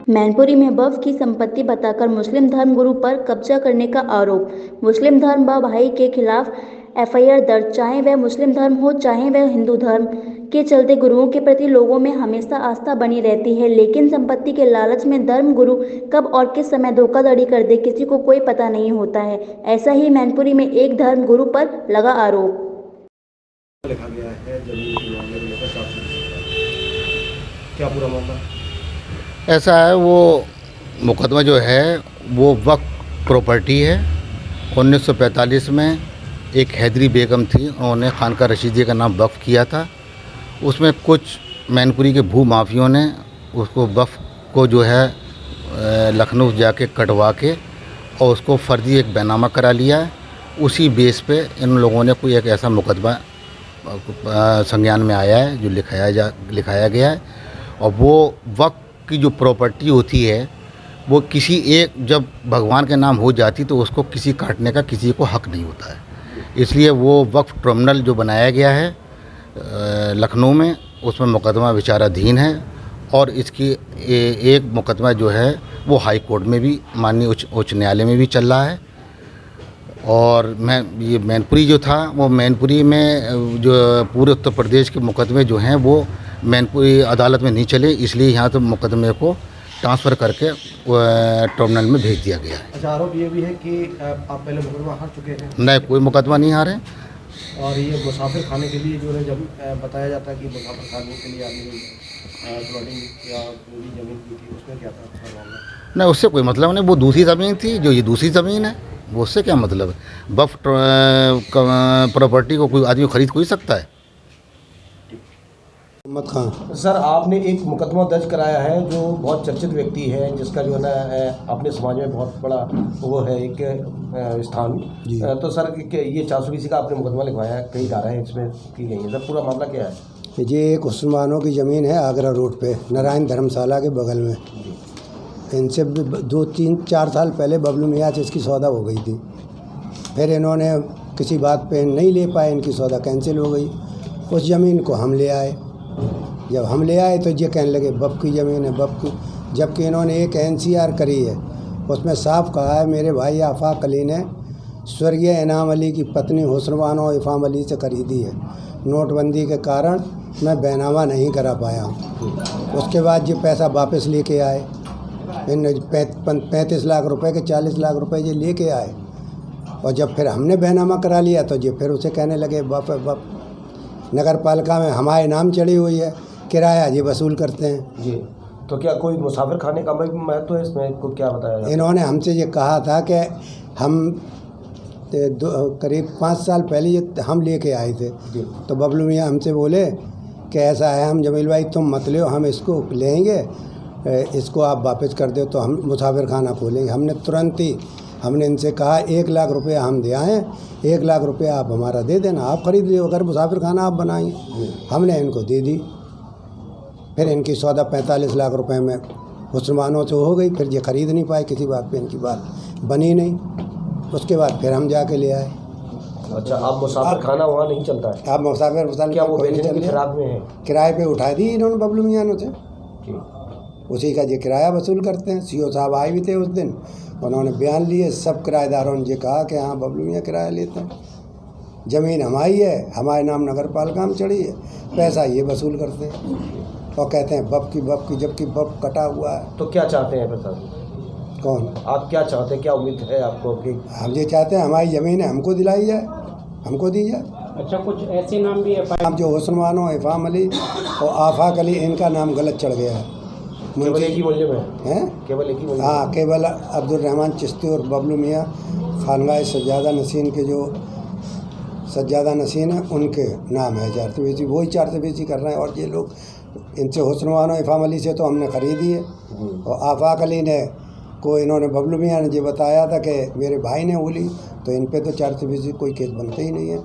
मैनपुरी में वक्फ की संपत्ति बताकर मुस्लिम धर्मगुरु पर कब्जा करने का आरोप। मुस्लिम धर्म व भाई के खिलाफ एफआईआर दर्ज, चाहे वह मुस्लिम धर्म हो चाहे वह हिंदू धर्म के चलते गुरुओं के प्रति लोगों में हमेशा आस्था बनी रहती है, लेकिन संपत्ति के लालच में धर्मगुरु कब और किस समय धोखाधड़ी कर दे किसी को कोई पता नहीं होता है। ऐसा ही मैनपुरी में एक धर्मगुरु पर लगा आरोप। लिखा गया है जमीन के मामले में लेकर 400 क्या पूरा मामला? ऐसा है, वो मुकदमा जो है वो वक्फ प्रॉपर्टी है। 1945 में एक हैदरी बेगम थी, उन्होंने खानका रशीदी का नाम वक्फ किया था। उसमें कुछ मैनपुरी के भू माफियों ने उसको वक्फ को जो है लखनऊ जाके कटवा के और उसको फर्जी एक बैनामा करा लिया है। उसी बेस पे इन लोगों ने कोई एक ऐसा मुकदमा संज्ञान में आया है जो लिखाया गया है। और वो वक्फ की जो प्रॉपर्टी होती है वो किसी एक, जब भगवान के नाम हो जाती तो उसको किसी काटने का किसी को हक नहीं होता है। इसलिए वो वक्फ ट्रिब्यूनल जो बनाया गया है लखनऊ में, उसमें मुकदमा विचाराधीन है। और इसकी एक मुकदमा जो है वो हाई कोर्ट में भी, माननीय उच्च न्यायालय में भी चल रहा है। और ये मैनपुरी जो था वो मैनपुरी में जो पूरे उत्तर प्रदेश के मुकदमे जो हैं वो मैनपुरी अदालत में नहीं चले, इसलिए यहाँ तो मुकदमे को ट्रांसफ़र करके ट्रिब्यूनल में भेज दिया गया है। अच्छा, आरोप ये भी है कि आप पहले मुकदमा हार चुके हैं? नहीं, कोई मुकदमा नहीं हारे। और ये मुसाफिर खाने के लिए जो है, जब बताया जाता है कि मुसाफिर खाने के लिए आपने प्लॉटिंग या पूरी ज़मीन की थी, उसमें क्या था मामला? नहीं, उससे कोई मतलब नहीं, वो दूसरी ज़मीन थी, जो ये दूसरी ज़मीन है, वो उससे क्या मतलब है। वक्फ प्रॉपर्टी को कोई आदमी खरीद कोई सकता है। मोहम्मद खान। सर, आपने एक मुकदमा दर्ज कराया है जो बहुत चर्चित व्यक्ति है, जिसका जो है ना अपने समाज में बहुत बड़ा वो है एक स्थान। तो सर ये 420 का आपने मुकदमा लिखवाया है, कई धाराएं इसमें की गई हैं, सर पूरा मामला क्या है? ये एक मुसलमानों की ज़मीन है आगरा रोड पे, नारायण धर्मशाला के बगल में। इनसे 2-3-4 साल पहले बबलू मियाँ से इसकी सौदा हो गई थी। फिर इन्होंने किसी बात पे नहीं ले पाए, इनकी सौदा कैंसिल हो गई। उस ज़मीन को हम ले आए। जब हम ले आए तो ये कहने लगे वक्फ की ज़मीन है, वक्फ की, जबकि इन्होंने एक एनसीआर करी है, उसमें साफ कहा है मेरे भाई आफाक अली ने स्वर्गीय इनाम अली की पत्नी हुस्न बानो इफ़ाम अली से खरीदी है। नोटबंदी के कारण मैं बैनामा नहीं करा पाया। उसके बाद ये पैसा वापस लेके आए। इन 35 लाख रुपए के 40 लाख रुपए ये लेके आए। और जब फिर हमने बैनामा करा लिया तो ये फिर उसे कहने लगे वक्फ नगर पालिका में हमारे नाम चढ़ी हुई है, किराया ये वसूल करते हैं। जी, तो क्या कोई मुसाफिर खाने का महत्व है इसमें, को क्या बताया? इन्होंने हमसे ये कहा था कि हम करीब 5 साल पहले ये हम लेके आए थे। तो बबलू मियाँ हमसे बोले कि ऐसा है, हम जमील भाई तुम मत लो, हम इसको लेंगे, इसको आप वापस कर दो तो हम मुसाफिर खाना खोलेंगे। हमने तुरंत ही हमने इनसे कहा 1 लाख रुपये हम दे आएँ, 1 लाख रुपये आप हमारा दे देना, आप खरीद लो, अगर मुसाफिर खाना आप बनाएंगे। हमने इनको दे दी। फिर इनकी सौदा 45 लाख रुपए में मुसलमानों से हो गई। फिर ये खरीद नहीं पाए, किसी बात पे इनकी बात बनी नहीं। उसके बाद फिर हम जाके ले आए। अच्छा, आप मुसाफिर खाना वहाँ नहीं चलता है? आप मुसाफिर क्या वो बेचने की फिराक में है? किराए पे उठा दी इन्होंने बबलू मियाँ से, उसी का ये किराया वसूल करते हैं। सीओ साहब आए भी थे उस दिन, उन्होंने बयान लिए, सब किराएदारों ने ये कहा कि हाँ बबलू मियाँ किराया लेते हैं, ज़मीन हमारी है, हमारे नाम नगर पालिका में चढ़ी है, पैसा ये वसूल करते हैं और कहते हैं वक्फ की, जबकि वक्फ कटा हुआ है। तो क्या चाहते हैं फिर? कौन? आप क्या चाहते हैं, क्या उम्मीद है आपको कि? हम ये चाहते हैं हमारी ज़मीन है, हमको दिलाई जाए, हमको दी जाए। अच्छा, कुछ ऐसे नाम भी है नाम जो हुस्न बानो इफ़ाम अली और आफाक अली, इनका नाम गलत चढ़ गया है। केवल एक ही मुल्ज़िम है? केवल एक ही मुल्ज़िम? हाँ, केवल अब्दुल रहमान चिश्ती और बबलू मियाँ खानगाह सज्जादा नसीन के जो सज्जादा नसीन है उनके नाम है 420। वही 420 कर रहे हैं। और ये लोग इनसे हुस्न बानो इफ़ाम अली से तो हमने ख़रीदी है, और आफाक अली ने को इन्होंने बबलू मियाँ ने ये बताया था कि मेरे भाई ने बोली, तो इन पे तो 420 कोई केस बनते ही नहीं है।